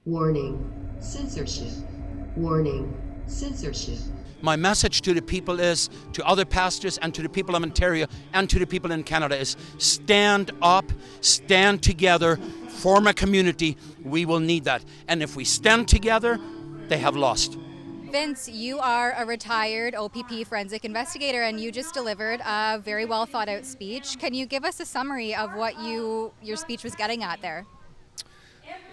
Warning, censorship. Warning, censorship. My message to the people is, to other pastors and to the people of Ontario and to the people in Canada is, stand up, stand together, form a community. We will need that. And if we stand together, they have lost. Vince, you are a retired OPP forensic investigator and you just delivered a very well thought out speech. Can you give us a summary of what your speech was getting at there?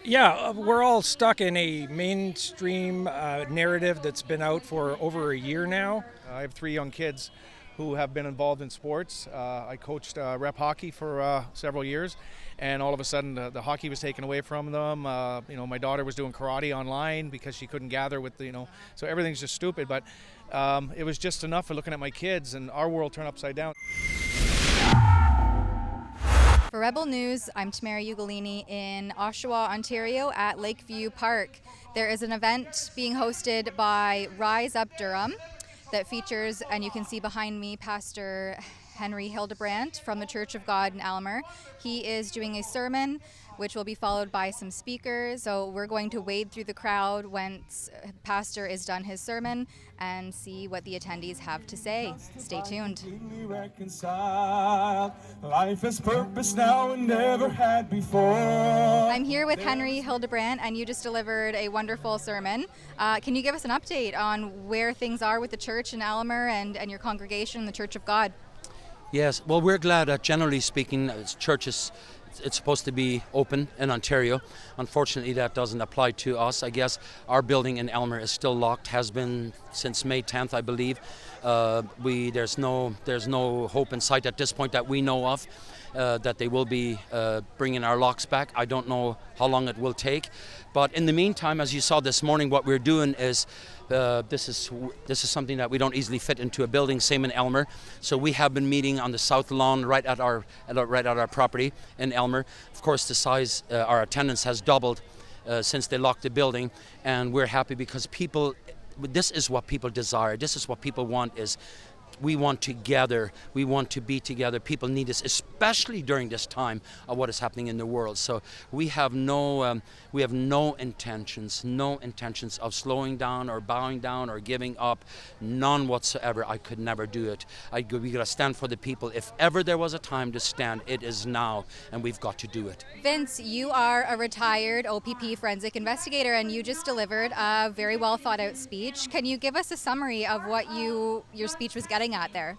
Yeah, we're all stuck in a mainstream narrative that's been out for over a year now. I have 3 young kids who have been involved in sports. I coached rep hockey for several years, and all of a sudden the hockey was taken away from them. My daughter was doing karate online because she couldn't gather with so everything's just stupid. But it was just enough for looking at my kids, and our world turned upside down. For Rebel News, I'm Tamara Ugolini in Oshawa, Ontario at Lakeview Park. There is an event being hosted by Rise Up Durham that features, and you can see behind me, Pastor Henry Hildebrandt from the Church of God in Aylmer. He is doing a sermon which will be followed by some speakers. So we're going to wade through the crowd once Pastor is done his sermon and see what the attendees have to say. Stay tuned. Life has purpose now and never had before. I'm here with Henry Hildebrandt, and you just delivered a wonderful sermon. Can you give us an update on where things are with the church in Aylmer and your congregation, the Church of God? Yes, well, we're glad that generally speaking, churches, it's supposed to be open in Ontario. Unfortunately, that doesn't apply to us. I guess our building in Aylmer is still locked, has been since May 10th, I believe. There's no hope in sight at this point that we know of that they will be bringing our locks back. I don't know how long it will take. But in the meantime, as you saw this morning, what we're doing is this is something that we don't easily fit into a building, same in Aylmer. So we have been meeting on the south lawn right at our property in Aylmer. Of course, the size, our attendance has doubled since they locked the building, and we're happy because this is what people desire. This is what people want, is we want together. We want to be together. People need us, especially during this time of what is happening in the world. So we have no intentions of slowing down or bowing down or giving up. None whatsoever. I could never do it. We gotta stand for the people. If ever there was a time to stand, it is now, and we've got to do it. Vince, you are a retired OPP forensic investigator, and you just delivered a very well thought out speech. Can you give us a summary of what your speech was getting at there?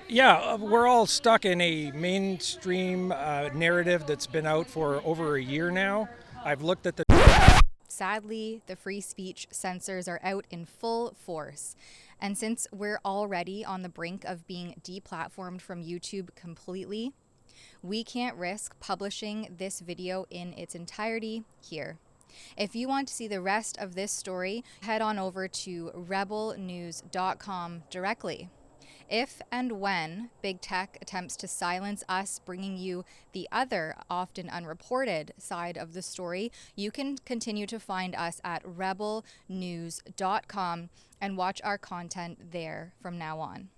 Yeah, we're all stuck in a mainstream narrative that's been out for over a year now. I've looked at the... Sadly, the free speech censors are out in full force. And since we're already on the brink of being deplatformed from YouTube completely, we can't risk publishing this video in its entirety here. If you want to see the rest of this story, head on over to rebelnews.com directly. If and when big tech attempts to silence us, bringing you the other, often unreported side of the story, you can continue to find us at rebelnews.com and watch our content there from now on.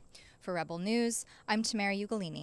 For Rebel News, I'm Tamara Ugolini.